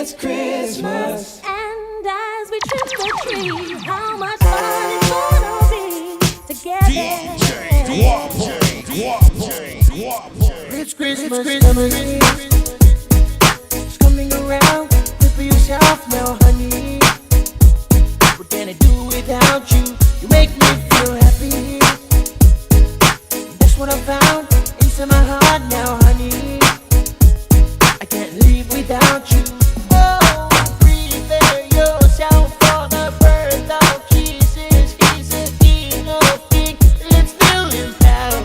it's Christmas. And as we trim the tree, how much fun it's gonna be together. It's Christmas, it's coming around. Prepare yourself now, honey. What can I do without you? You make me feel happy. That's what I found inside my heart now, honey. I can't live without you. Oh, prepare yourself for the birth of Jesus. He's a king of kings. Let's fill him down.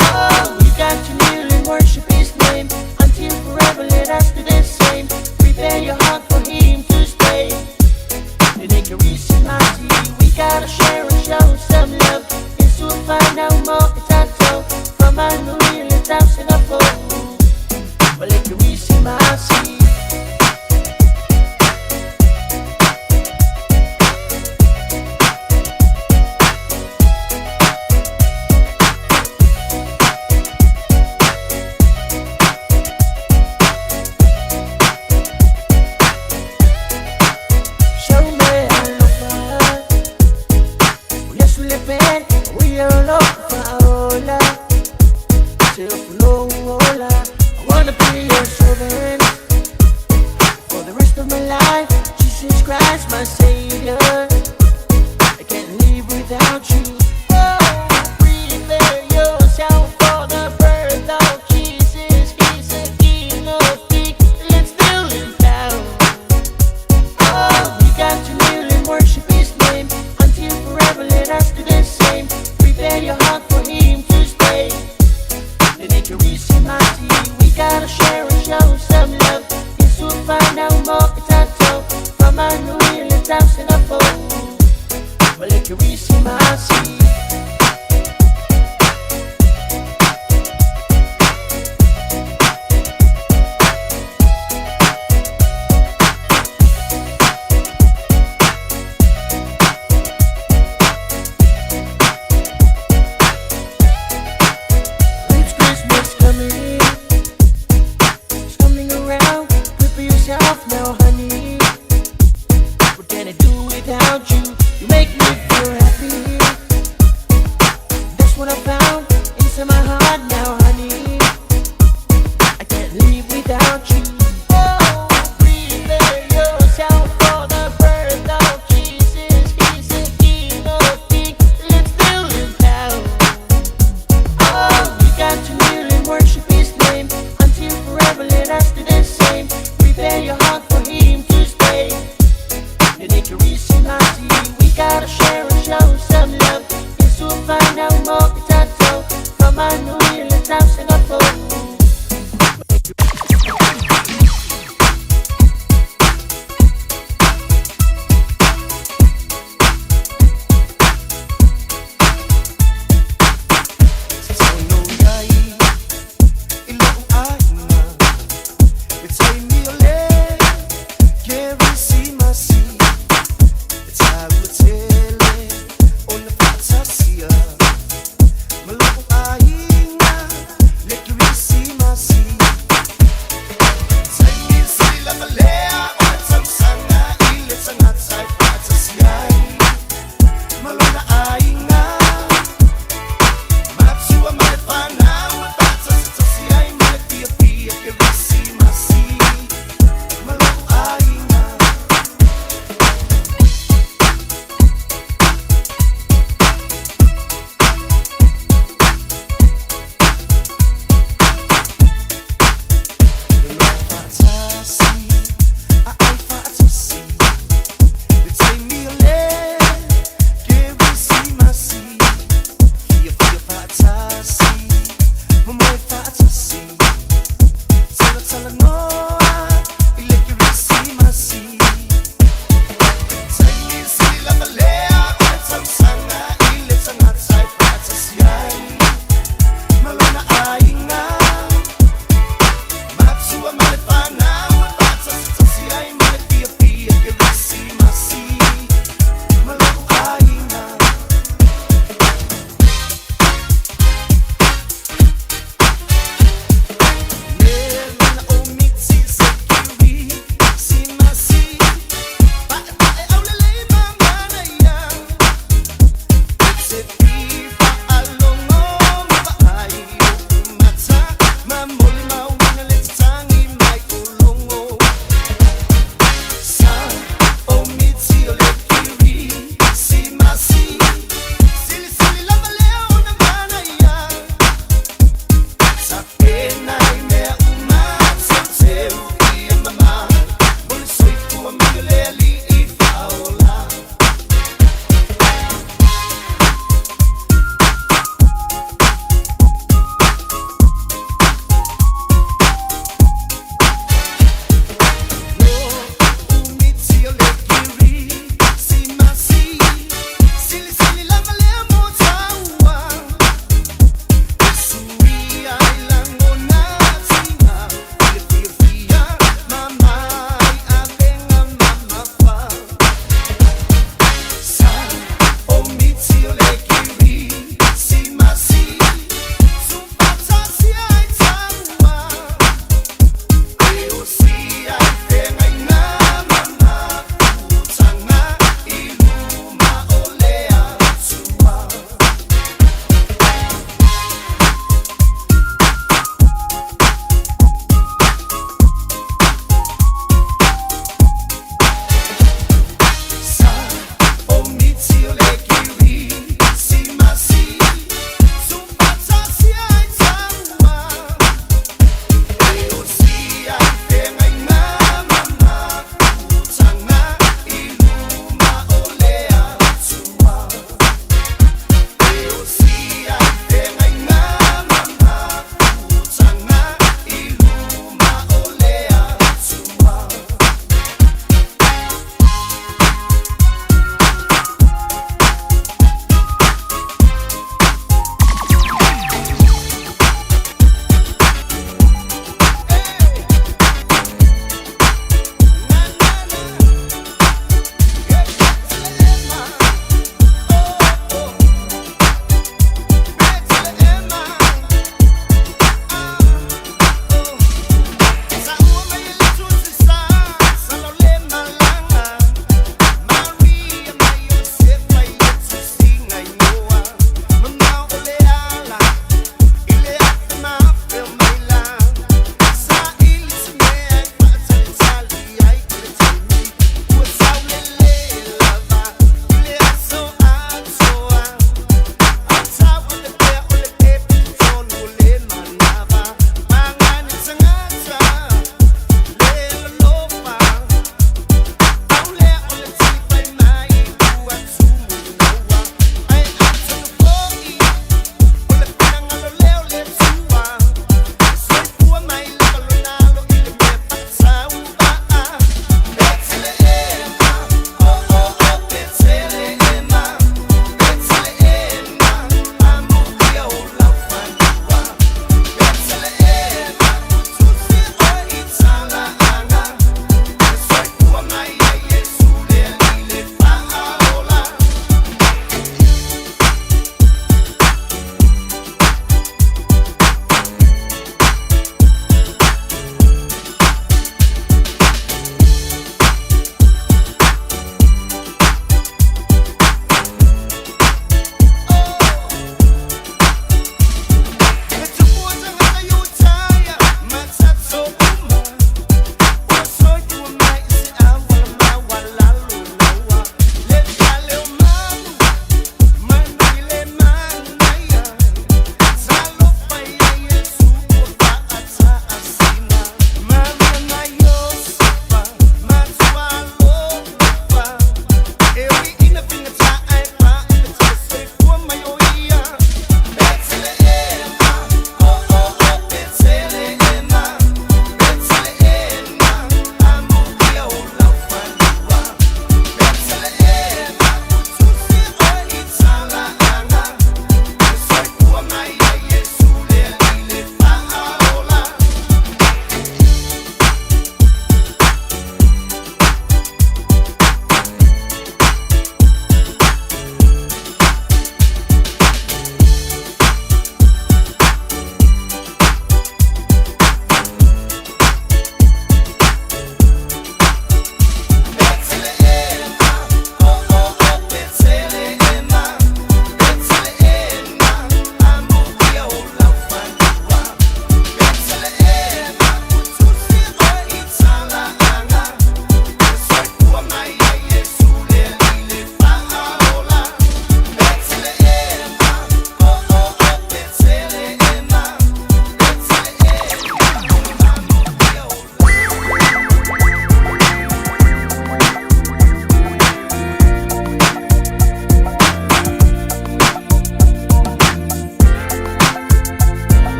Oh, you got to kneel and worship his name until forever. Let us do the same. Prepare your heart for him to stay. And take a recent mighty. We gotta share and show some love. Yes, we'll find out more. It's our town. From our new year, let's house in a phone. But let the recent mighty. I wanna be your servant for the rest of my life. Jesus Christ, my Savior. I can't live without you. Oh, prepare yourself for the birth of Jesus. He's a king of kings. Let's fill him down. Oh, we got to kneel and worship his name until forever. Let us do the same. Prepare your heart for him to stay. They make a recent mighty. We gotta share and show some love. Yes, we'll find out more. It's our town. From our new year, let's house in a phone.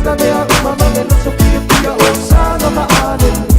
pena mea mama de lo so pia pia o sana maanin.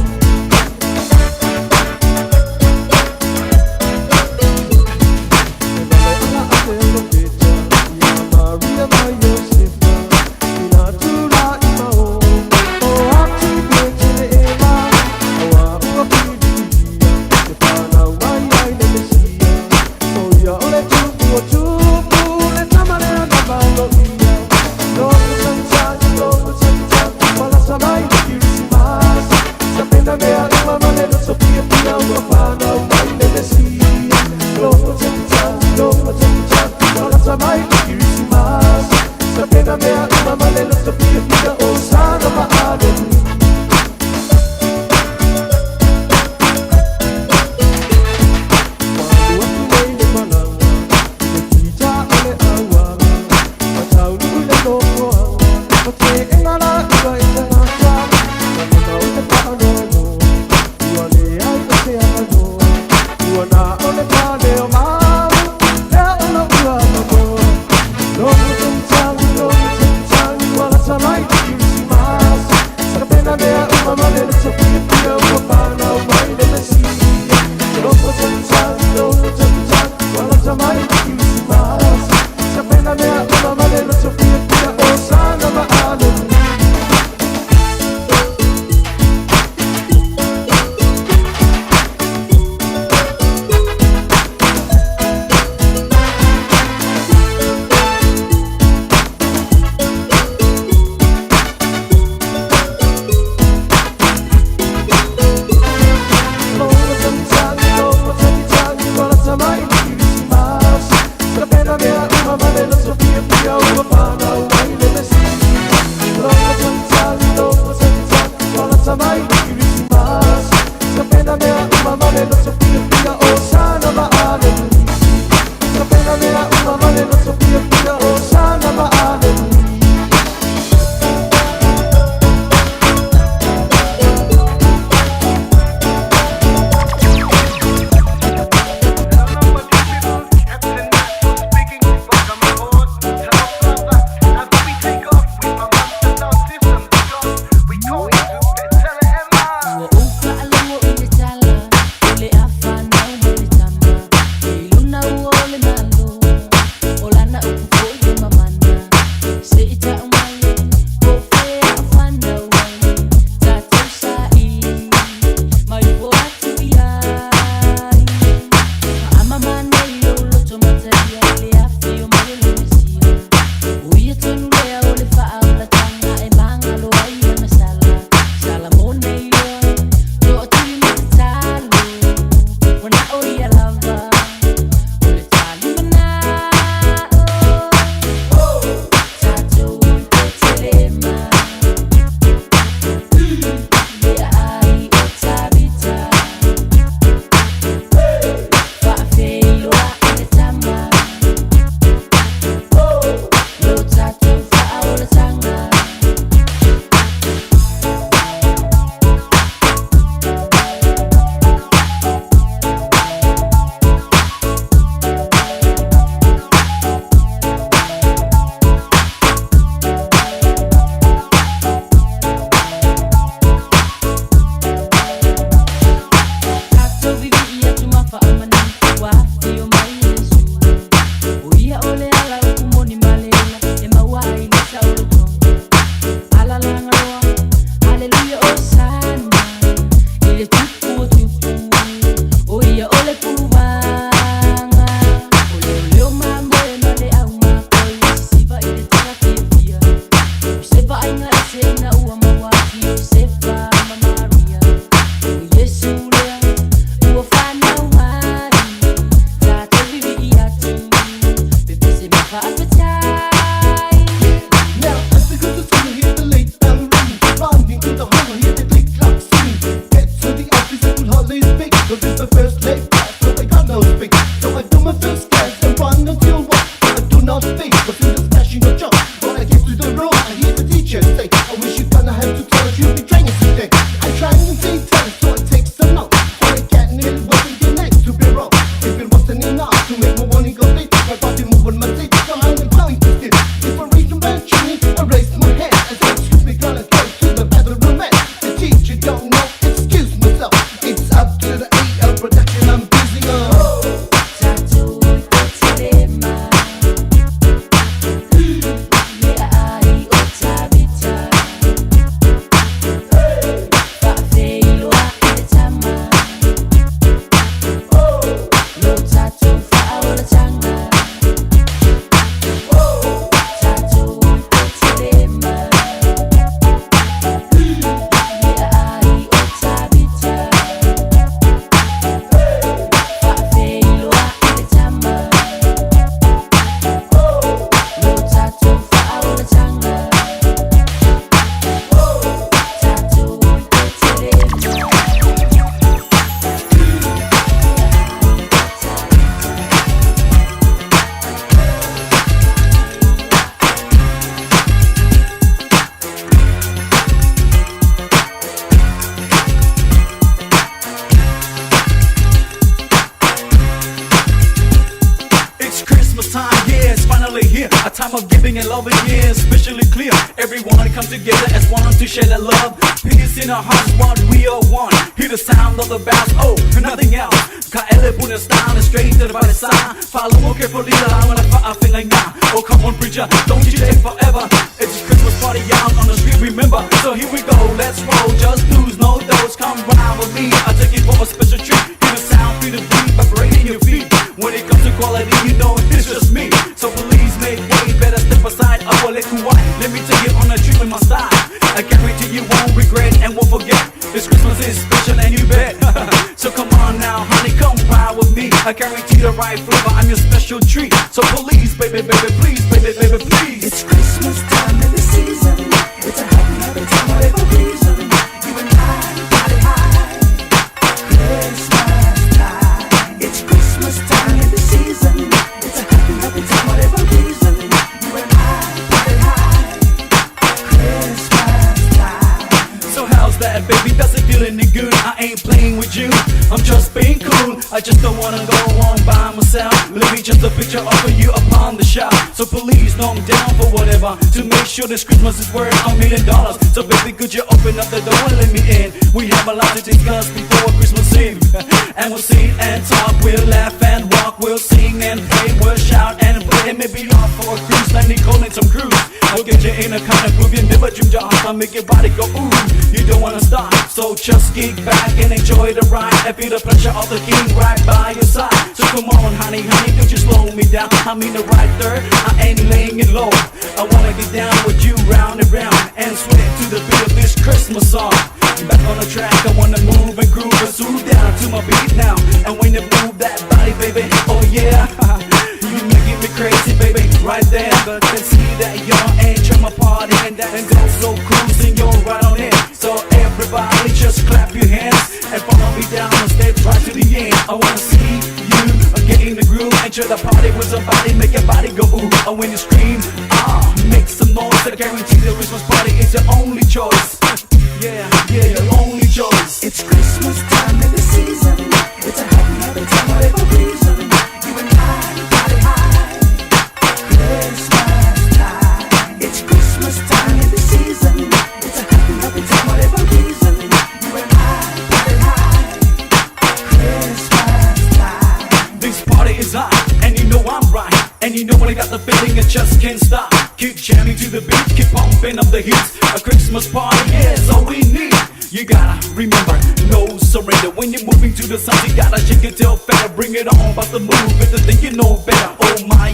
living and loving here, especially clear. Everyone come together as one to share that love. Peace in our hearts, what we all want. Hear the sound of the bells, oh, nothing else. KL punya style is straight to the body side. Follow more carefully, I wanna fight a thing like now. Oh, come on, preacher, don't you take forever. It's a Christmas party out on the street, remember. So here we go, let's roll, just lose no dose. Come ride with me, I'll take you for a special treat. Hear the sound, feel the beat, vibrating your feet. When it comes to quality, you know it's just me. So please make way, better step aside. Oh, let me take you on a trip with my style. I guarantee you won't regret and won't forget. This Christmas is special and you bet. So come on now, honey, come ride with me. I guarantee the right flavor, I'm your special treat. So please, baby, baby, please, baby, baby, please. It's Christmas time in the season. It's a happy, happy time, whatever reason. You and I, body high. Christmas time. It's Christmas time in the season. It's a happy, happy time, whatever reason. You and I, body high. Christmas time. So how's that, baby? Does it feel any good? I ain't playing with you, I'm just being cool. I just don't wanna go on by myself. Let me just a picture of you upon the shelf. So please know I'm down for whatever, to make sure this Christmas is worth $1 million. So baby, could you open up the door and let me in? We have a lot to discuss before Christmas Eve. And we'll sit and talk, we'll laugh and walk, we'll sing and pray, we'll shout and play. Maybe off for a cruise, like Nicole and some cruise. We'll get you in a kind of groove you never dreamed of. I'll make your body go ooh, you don't wanna stop. So just kick back and enjoy the ride, and feel the pleasure of the king right by your side. So come on, honey, honey, don't you slow me down. I'm in the right third, I ain't laying it low. I wanna get down with you round and round, and sweat to the beat of this Christmas song. Back on the track, I wanna move and groove and swoop down to my beat now. And when you move that body, baby, oh yeah, you making me crazy, baby, right there. But can see that you're enjoying my party, and go so cruising, you're right on it. So everybody just clap your hands and follow me down the steps right to the end. I wanna see you get in the groove, enjoy the party with somebody, make your body go ooh. And when you scream, make some noise. I guarantee the Christmas party is your only choice. Yeah, yeah, your only choice. It's Christmas time in the season. It's a happy, happy time, whatever reason. You and I, body high. Christmas time. It's Christmas time in the season. It's a happy, happy time, whatever reason. You and I, body high. Christmas time. This party is hot, and you know I'm right. And you know when I got the feeling, it just can't stop. Keep jamming to the beat, keep pumping up the hits. A Christmas party, yeah, that's all we need. You gotta remember, no surrender. When you're moving to the sound, you gotta shake it till better. Bring it on, about to move it, to think you know better. Oh my,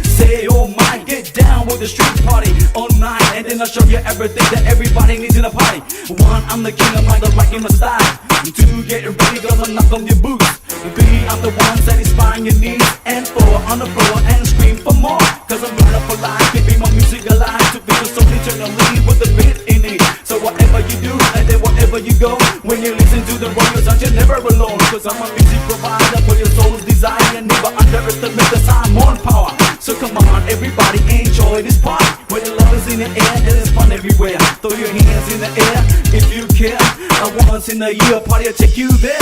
say oh my. Get down with the street party all night, and then I'll show you everything that everybody needs in a party. One, I'm the king of my like in my style. Two, get ready, cause I'm knock on your boots. Three, I'm the one satisfying your needs. And four, on the floor and scream for more. Cause I'm running for life, keeping my music alive. To feel so eternally with the beat in it. So whatever you do, and then wherever you go, when you listen to the royal sound, you're never alone. Cause I'm a music provider for your soul's desire. And never underestimate the sound, more power. So come on, everybody enjoy this party. Where the love is in the air, and there's fun everywhere. Throw your hands in the air if you care. Once in a year party, I'll take you there.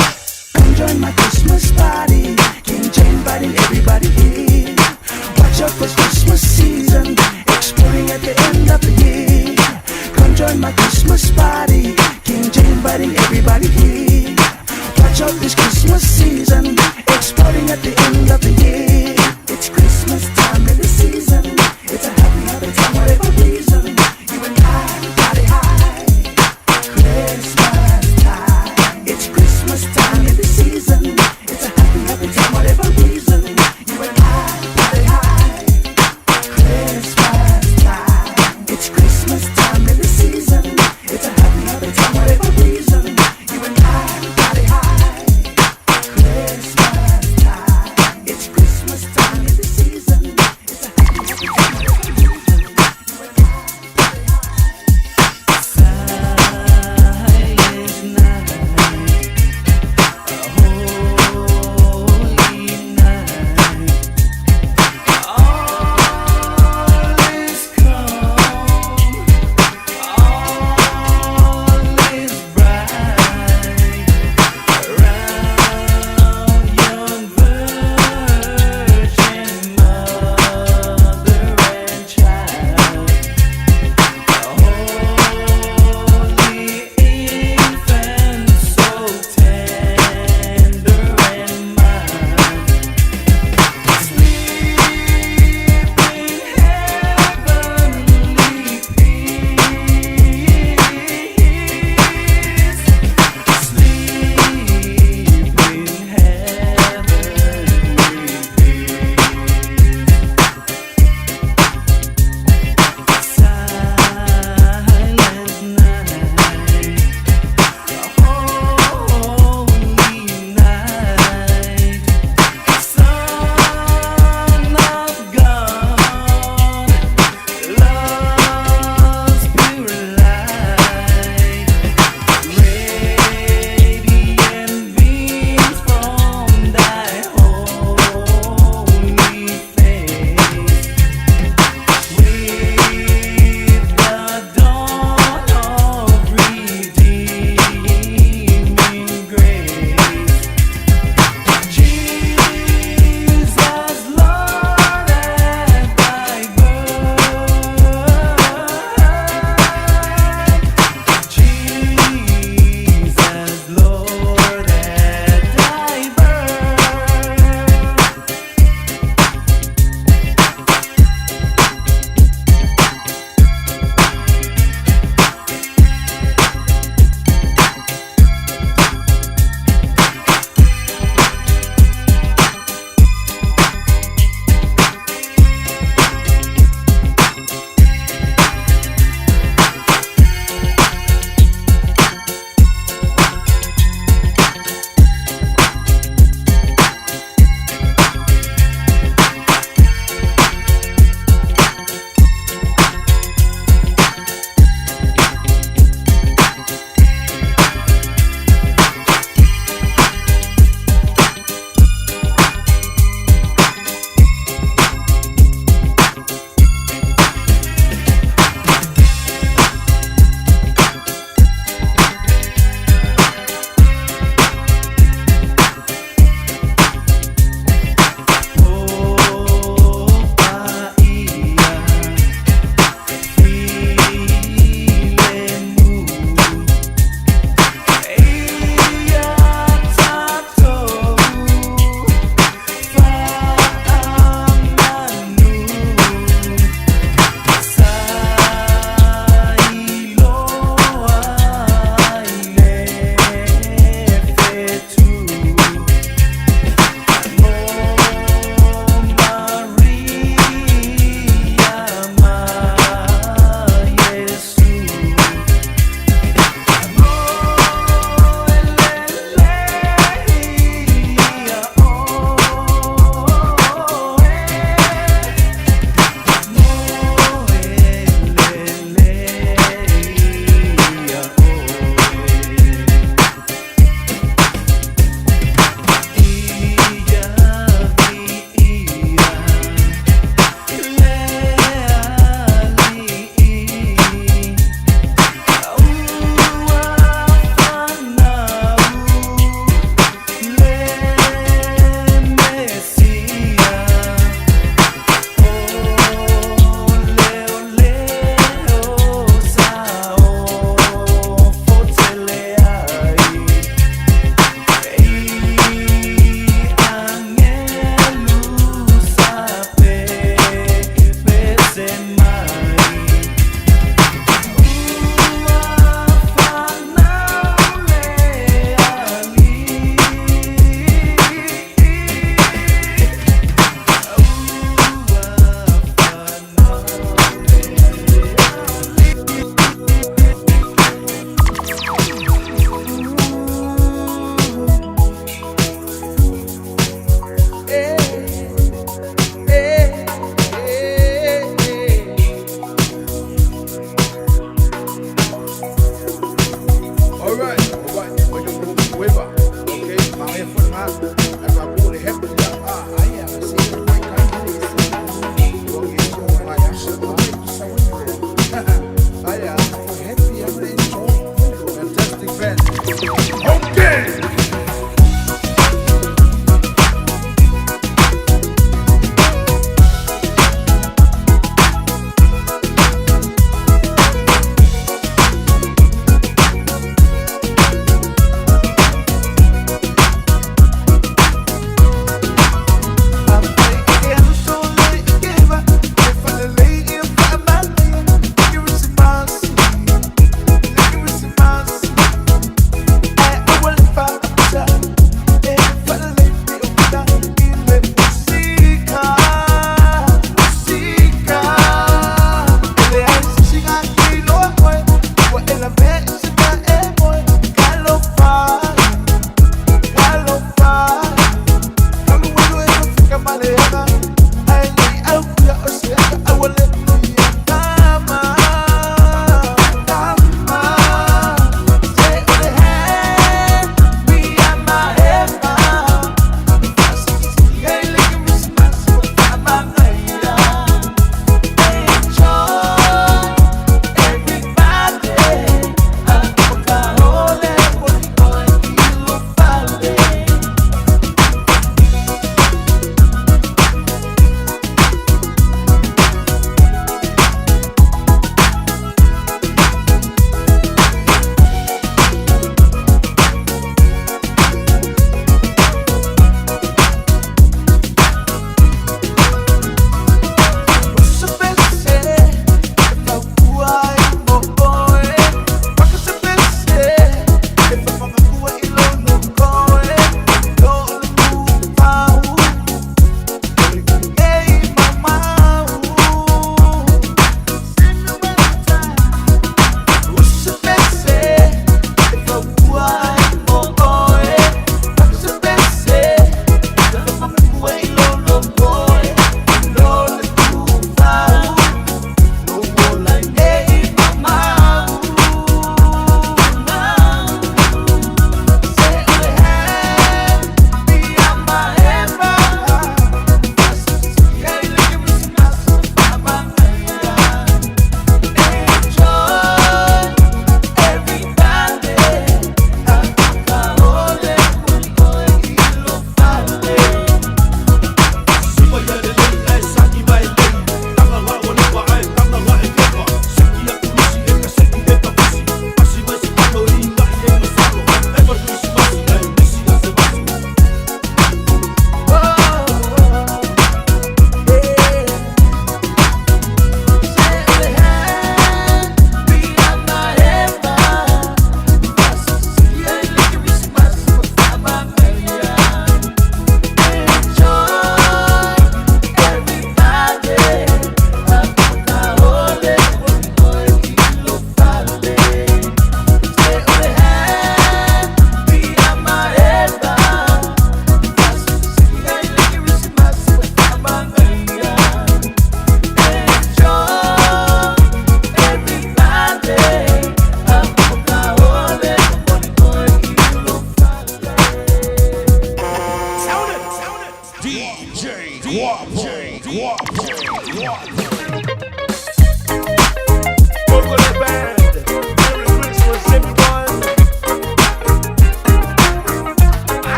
Come join my Christmas party. King James inviting everybody here. Watch out for Christmas season, exploding at the end of the year. Come join my Christmas party. King James inviting everybody here. Watch out this Christmas season, exploding at the end of the year. It's Christmas time in the season. It's a happy, happy time, whatever reason. You and I, body high. Christmas time. It's Christmas time in the season. It's a happy, happy time, whatever reason. You and I, body high. Christmas time. It's Christmas time in the season. It's a happy, happy time, whatever reason. You and I, body high. Christmas time. It's Christmas time in the season.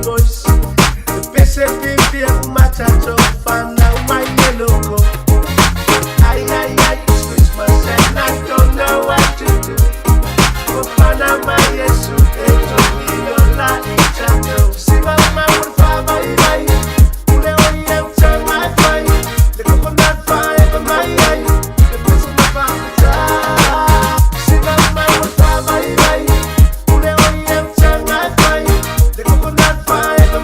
voice. The face of the matcha and now my yellow coat. It's Christmas and I don't know what to do. For Panama, yes, you get to be your light. See my man with fire, my Ule on yam time, my fire. The coconut fire, my eye. The person of Africa. See my man with fire, my Ule on yam time, my fire. The coconut fire,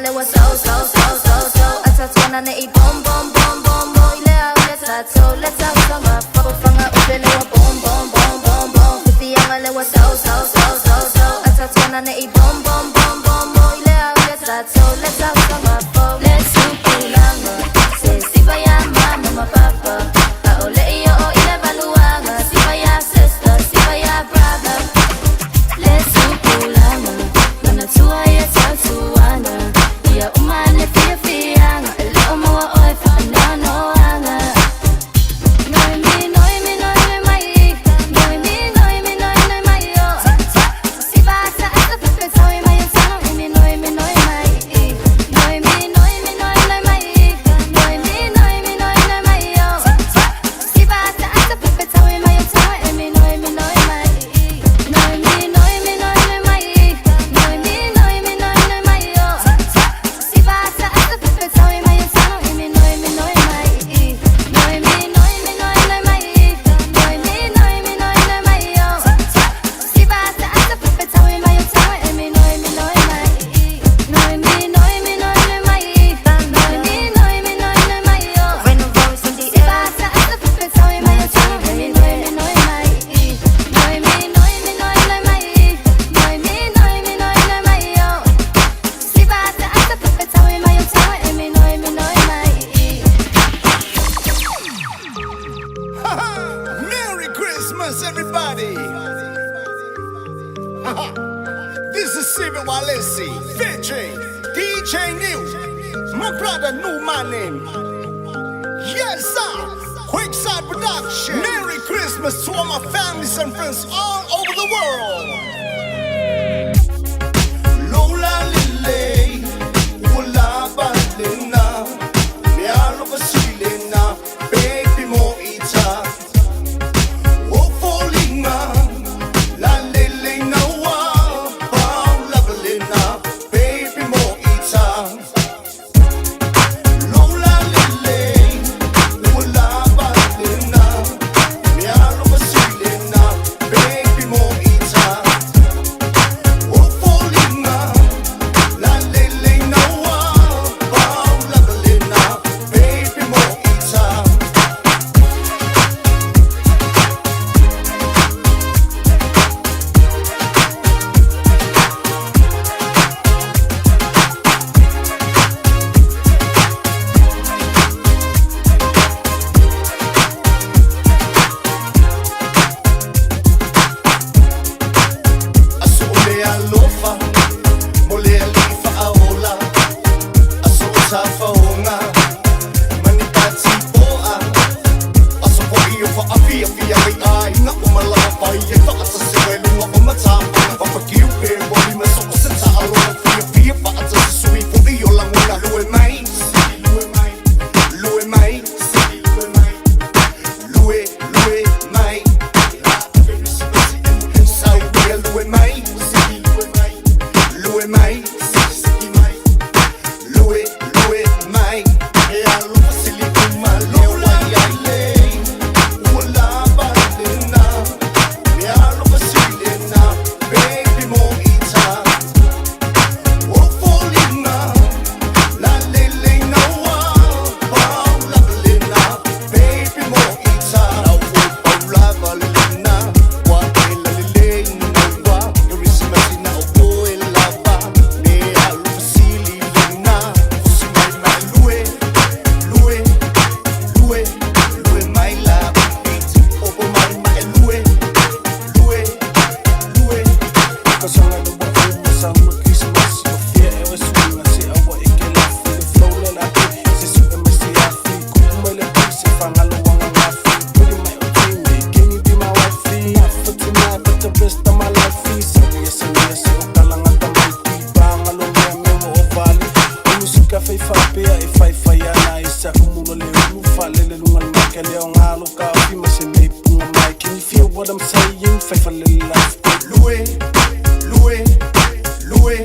lewa so Atatwana na i-bom bom bom bom bom Ilea ulesa so lesa usama Fanga upelewa bom bom bom bom bom Fifi yang lewa so Atatwana na i-bom bom bom bom bom Ilea ulesa so lesa usama Let's ukulanga Se sipa ya mama mapapa Kaole iyo o ilevaluanga Sipa ya sister, sipa ya brother Let's ukulanga Nanatua ya tatuana Ya umane fia fianga Ele umawa oi whanano anga Noimi mai Noimi mai yo Sipa asa asa pepe tawi mai Sano imi noimi mai Noimi mai Noimi mai yo Sipa asa asa pepe tawi mai Sano imi noimi mai Noimi mai Noimi mai yo Sipa asa asa pepe tawi mai Sano imi noimi mai Noimi mai yo Sipa asa asa pepe tawi mai Sano imi noimi mai Noimi mai yo When the voice in the air Sipa asa asa pepe tawi mai Sano imi noimi mai Noimi mai yo Sipa asa asa pepe tawi mai Sano imi noimi mai Merry Christmas, everybody! This is Steven Walesi featuring DJ New, my brother knew my name. Yes, sir! Quickside Production. Merry Christmas to all my families and friends all over the world. Lola Lile, Wula Balina, Mialo Vasilina, Baby Mo Ita. Oh, Folina, La Lele Nawa, Paula Balina, Baby Mo Ita. Lola Lile, Wula Balina, Mialo Vasilina, Baby Mo Ita. Oh, Folina, La Lele Nawa, Paula Balina, Baby Mo Ita. Aso ulea lofa, molea lifa aola. Aso usafa onga, manipati poa. Aso po iyo fa afia fia may ay na umalapa. Ito asa siwelo nga umatapa. Papakiupe, wali masoko sa tao. Fia fia pa at sa suwi po iyo lang una. Luwe may, luwe may, luwe may, luwe may. Say real luwe may, luwe may, luwe may. Kaya lupa sili kumalola yale. Wala ba din na, kaya lupa sili na, baby mo ita. Oh, falling na, la lele na wa, Paula Balina, baby mo ita. Oh, Paula Balina, wa ela lele na wa, Christmas na oh, ela ba, kaya lupa sili na, kusimay na luwe, luwe, luwe, luwe may labit. Opo may luwe, luwe, luwe. Kasanga na ba masang mag-Christmas? Kaya ewa suwa si awa ikalafi. Flow na natin, si suwa masiyafi. Kung malaki si pangalawang ang afi. Pwede may utimi, can you be my wifey? Not for tonight, but the rest of my life. Saniya, si ukalang at amay. Pangalong yame mo o vali. Ang musika fay fapea, ifay faya na isa. Kumulo leo, lufa, lelelungan makale. Ang halo ka, masinay pungamay. Can you feel what I'm saying? Fay falilaf. Luwe, luwe, luwe.